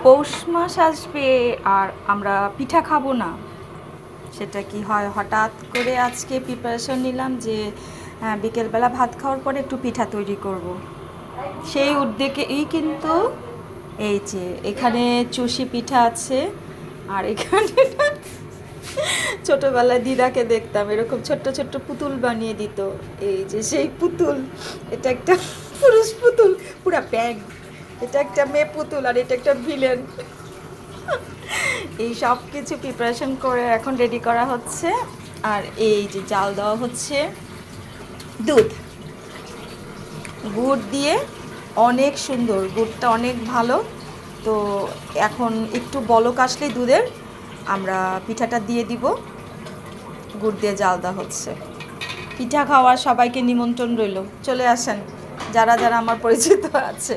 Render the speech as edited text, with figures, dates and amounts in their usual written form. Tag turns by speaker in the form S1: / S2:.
S1: পৌষ মাস আসবে আর আমরা পিঠা খাবো না, সেটা কি হয়? হঠাৎ করে আজকে প্রিপারেশন নিলাম যে বিকেলবেলা ভাত খাওয়ার পরে একটু পিঠা তৈরি করব। সেই উদ্যোগেই কিন্তু এই যে এখানে চুষি পিঠা আছে, আর এখানে ছোটোবেলায় দিদাকে দেখতাম এরকম ছোট্ট ছোট্ট পুতুল বানিয়ে দিত। এই যে সেই পুতুল, এটা একটা পুরুষ পুতুল পুরা ব্যাগ, এটা একটা মেয়ে পুতুল, আর এটা একটা ভিলেন। এই সব কিছু প্রিপারেশন করে এখন রেডি করা হচ্ছে। আর এই যে জাল দেওয়া হচ্ছে দুধ, গুড় দিয়ে, অনেক সুন্দর, গুড়টা অনেক ভালো। তো এখন একটু বলক আসলেই দুধের আমরা পিঠাটা দিয়ে দিব। গুড় দিয়ে জাল দেওয়া হচ্ছে। পিঠা খাওয়ার সবাইকে নিমন্ত্রণ রইল, চলে আসেন যারা যারা আমার পরিচিত আছে।